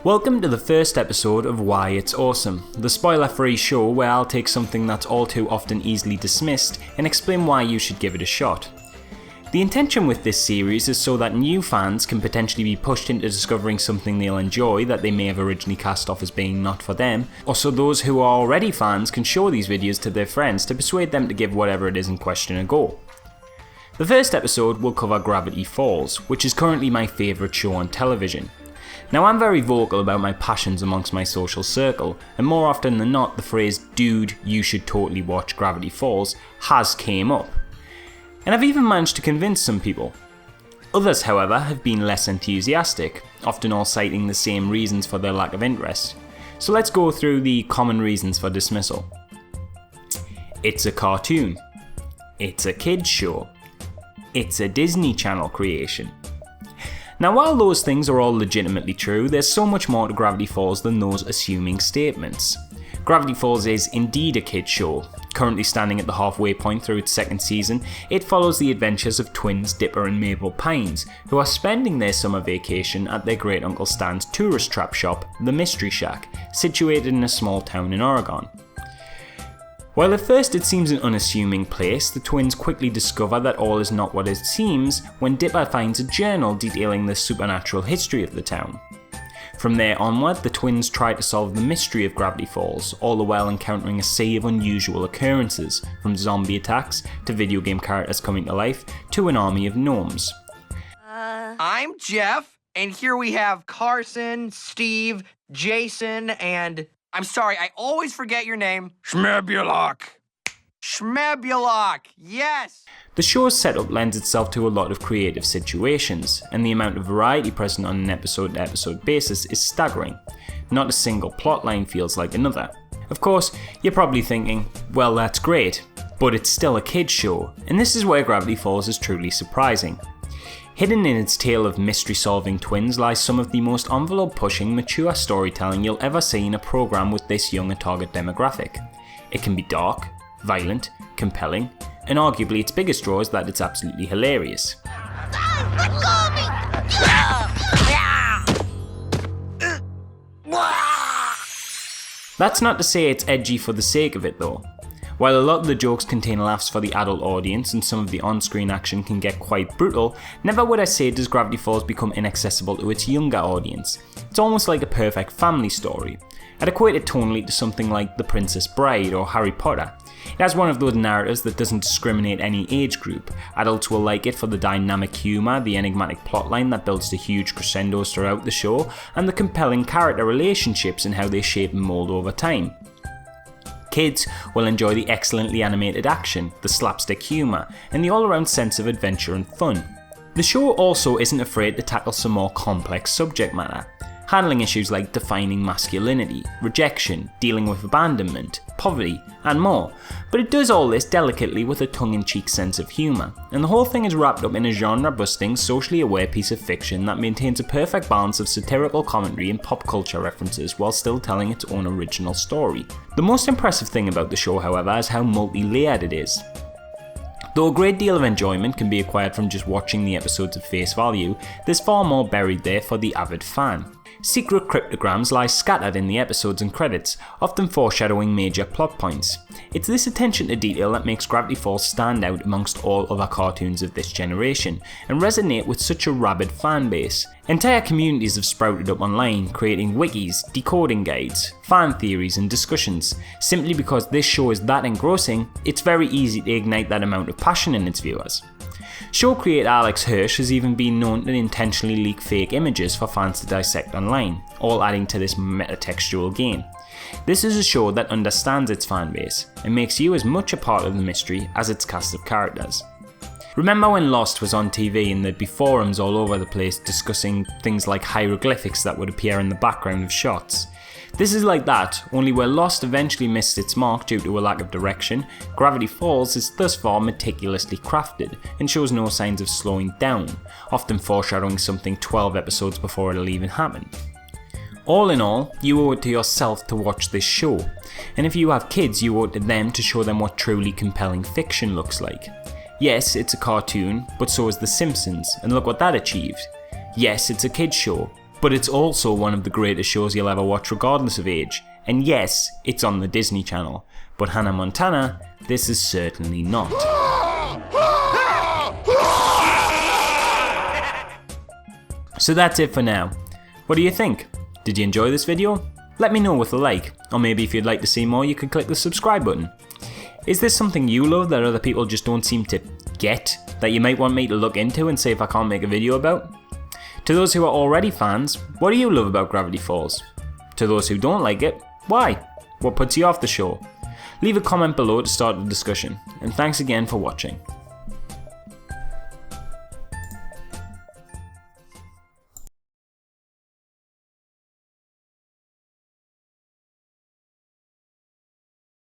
Welcome to the first episode of Why It's Awesome, the spoiler-free show where I'll take something that's all too often easily dismissed and explain why you should give it a shot. The intention with this series is so that new fans can potentially be pushed into discovering something they'll enjoy that they may have originally cast off as being not for them, or so those who are already fans can show these videos to their friends to persuade them to give whatever it is in question a go. The first episode will cover Gravity Falls, which is currently my favourite show on television. Now, I'm very vocal about my passions amongst my social circle, and more often than not the phrase "dude, you should totally watch Gravity Falls" has came up. And I've even managed to convince some people. Others, however, have been less enthusiastic, often all citing the same reasons for their lack of interest. So let's go through the common reasons for dismissal. It's a cartoon. It's a kids show. It's a Disney Channel creation. Now, while those things are all legitimately true, there's so much more to Gravity Falls than those assuming statements. Gravity Falls is indeed a kids show. Currently standing at the halfway point through its second season, it follows the adventures of twins Dipper and Mabel Pines, who are spending their summer vacation at their great uncle Stan's tourist trap shop, the Mystery Shack, situated in a small town in Oregon. While at first it seems an unassuming place, the twins quickly discover that all is not what it seems when Dipper finds a journal detailing the supernatural history of the town. From there onward, the twins try to solve the mystery of Gravity Falls, all the while encountering a sea of unusual occurrences, from zombie attacks to video game characters coming to life to an army of gnomes. I'm Jeff, and here we have Carson, Steve, Jason, and... I'm sorry, I always forget your name. Schmebulok, yes! The show's setup lends itself to a lot of creative situations, and the amount of variety present on an episode-to-episode basis is staggering. Not a single plotline feels like another. Of course, you're probably thinking, well, that's great, but it's still a kids show, and this is where Gravity Falls is truly surprising. Hidden in its tale of mystery-solving twins lies some of the most envelope-pushing, mature storytelling you'll ever see in a programme with this young a target demographic. It can be dark, violent, compelling, and arguably its biggest draw is that it's absolutely hilarious. That's not to say it's edgy for the sake of it though. While a lot of the jokes contain laughs for the adult audience and some of the on-screen action can get quite brutal, never would I say does Gravity Falls become inaccessible to its younger audience. It's almost like a perfect family story. I'd equate it tonally to something like The Princess Bride or Harry Potter. It has one of those narratives that doesn't discriminate any age group. Adults will like it for the dynamic humour, the enigmatic plotline that builds to huge crescendos throughout the show, and the compelling character relationships and how they shape and mould over time. Kids will enjoy the excellently animated action, the slapstick humour, and the all-around sense of adventure and fun. The show also isn't afraid to tackle some more complex subject matter, handling issues like defining masculinity, rejection, dealing with abandonment, poverty, and more, but it does all this delicately with a tongue-in-cheek sense of humour, and the whole thing is wrapped up in a genre-busting, socially aware piece of fiction that maintains a perfect balance of satirical commentary and pop culture references while still telling its own original story. The most impressive thing about the show, however, is how multi-layered it is. Though a great deal of enjoyment can be acquired from just watching the episodes at face value, there's far more buried there for the avid fan. Secret cryptograms lie scattered in the episodes and credits, often foreshadowing major plot points. It's this attention to detail that makes Gravity Falls stand out amongst all other cartoons of this generation, and resonate with such a rabid fan base. Entire communities have sprouted up online, creating wikis, decoding guides, fan theories and discussions. Simply because this show is that engrossing, it's very easy to ignite that amount of passion in its viewers. Show creator Alex Hirsch has even been known to intentionally leak fake images for fans to dissect online, all adding to this metatextual game. This is a show that understands its fan base, and makes you as much a part of the mystery as its cast of characters. Remember when Lost was on TV and there'd be forums all over the place discussing things like hieroglyphics that would appear in the background of shots? This is like that, only where Lost eventually missed its mark due to a lack of direction, Gravity Falls is thus far meticulously crafted and shows no signs of slowing down, often foreshadowing something 12 episodes before it'll even happen. All in all, you owe it to yourself to watch this show, and if you have kids you owe it to them to show them what truly compelling fiction looks like. Yes, it's a cartoon, but so is The Simpsons, and look what that achieved. Yes, it's a kids show, But it's also one of the greatest shows you'll ever watch regardless of age. And yes, it's on the Disney Channel. But Hannah Montana, this is certainly not. So that's it for now. What do you think? Did you enjoy this video? Let me know with a like, or maybe if you'd like to see more you can click the subscribe button. Is this something you love that other people just don't seem to get, that you might want me to look into and see if I can't make a video about? To those who are already fans, what do you love about Gravity Falls? To those who don't like it, why? What puts you off the show? Leave a comment below to start the discussion, and thanks again for watching.